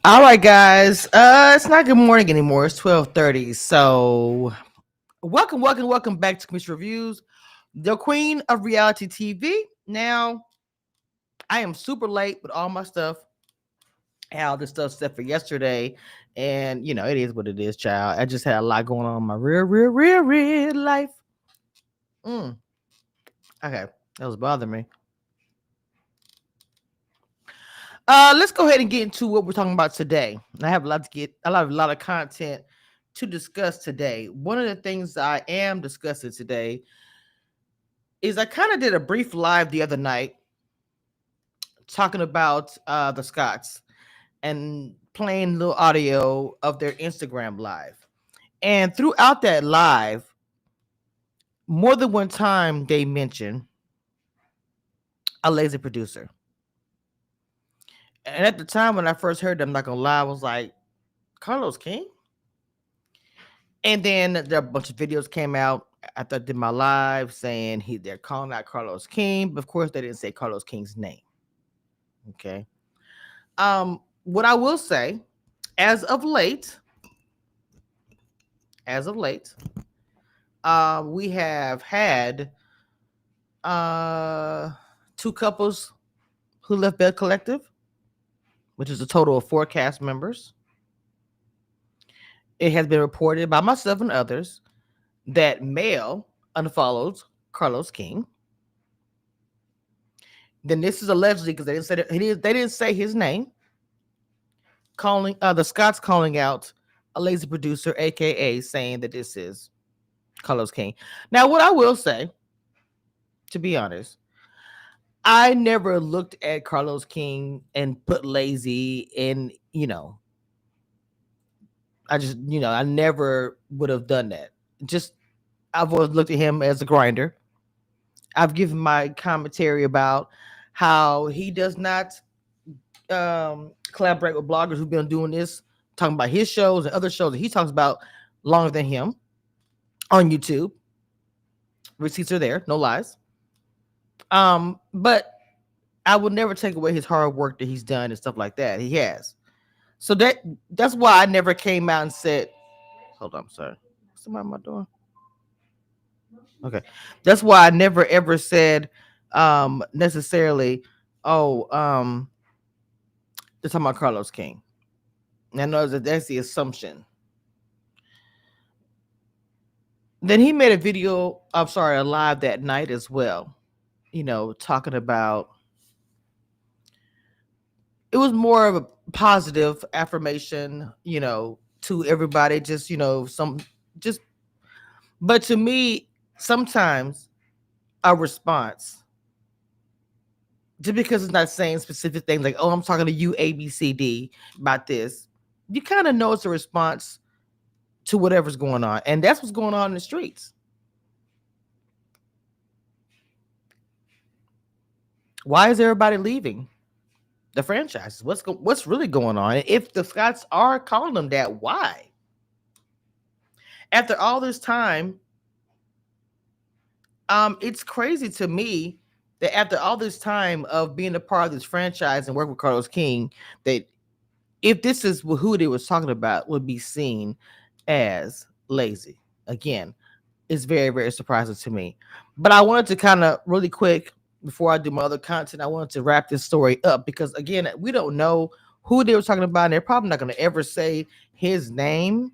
All right, guys. It's not good morning anymore. It's 12:30. So, welcome back to Commission Reviews, the queen of reality TV. Now, I am super late with all my stuff. Had all this stuff set for yesterday, and it is what it is, child. I just had a lot going on in my real life. Mm, okay, that was bothering me. Let's go ahead and get into what we're talking about today. I have a lot of content to discuss today. One of the things I am discussing today is I kind of did a brief live the other night talking about the Scots and playing little audio of their Instagram live. And throughout that live, more than one time they mentioned a lazy producer. And at the time when I first heard them, I'm not gonna lie, I was like, Carlos King? And then there a bunch of videos came out after I did my live saying they're calling out Carlos King, but of course they didn't say Carlos King's name. Okay. What I will say, as of late, as of late, we have had uh two couples who left Bed Collective, which is a total of 4 cast members. It has been reported by myself and others that Mel unfollowed Carlos King. Then this is allegedly because they didn't say his name. Calling the Scots calling out a lazy producer, aka saying that this is Carlos King. Now, what I will say, to be honest, I never looked at Carlos King and put lazy in. I never would have done that. Just I've always looked at him as a grinder. I've given my commentary about how he does not collaborate with bloggers who've been doing this, talking about his shows and other shows that he talks about longer than him on YouTube. Receipts are there, no lies. But I would never take away his hard work that he's done and stuff like that. He has. So that's why I never came out and said, hold on, I'm sorry. Somebody at my door. Okay. That's why I never ever said necessarily, oh, they're talking about Carlos King. And I know that that's the assumption. Then he made a video, I'm sorry, a live that night as well, talking about it was more of a positive affirmation, to everybody, just, just, but to me, sometimes a response, just because it's not saying specific things like, oh, I'm talking to you, ABCD, about this, you kind of know it's a response to whatever's going on. And that's what's going on in the streets. Why is everybody leaving the franchises? What's really going on? And if the Scots are calling them that, why? After all this time, it's crazy to me that after all this time of being a part of this franchise and work with Carlos King, that if this is who they was talking about, would be seen as lazy. Again, it's very, very surprising to me. But I wanted to kind of really quick before I do my other content, I wanted to wrap this story up because again, we don't know who they were talking about, and they're probably not going to ever say his name.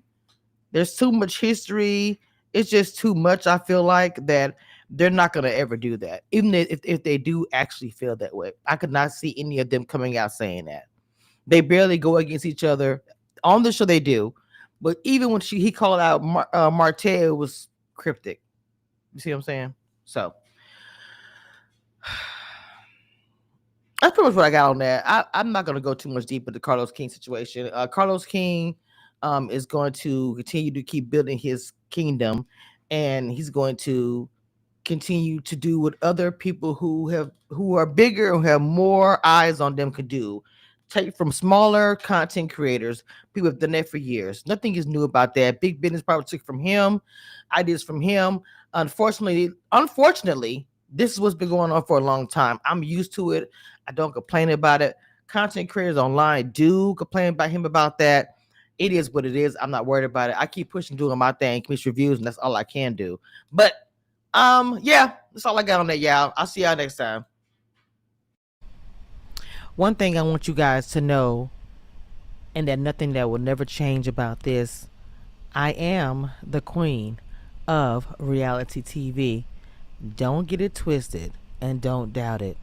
There's too much history. It's just too much. I feel like that they're not going to ever do that. Even if they do actually feel that way, I could not see any of them coming out saying that. They barely go against each other on the show. They do, but even when he called out Marte, it was cryptic. You see what I'm saying? So that's pretty much what I got on that. I'm not going to go too much deep into Carlos King situation. Carlos King is going to continue to keep building his kingdom, and he's going to continue to do what other people who are bigger and have more eyes on them could do. Take from smaller content creators. People have done that for years. Nothing is new about that. Big business probably took from him, ideas from him. Unfortunately, this is what's been going on for a long time. I'm used to it. I don't complain about it content creators online do complain about him about that. It is what it is. I'm not worried about it. I keep pushing, doing my thing, commission reviews, and that's all I can do. But yeah, that's all I got on that, y'all. I'll see y'all next time. One thing I want you guys to know, and that nothing that will never change about this, I am the queen of reality TV. Don't get it twisted and don't doubt it.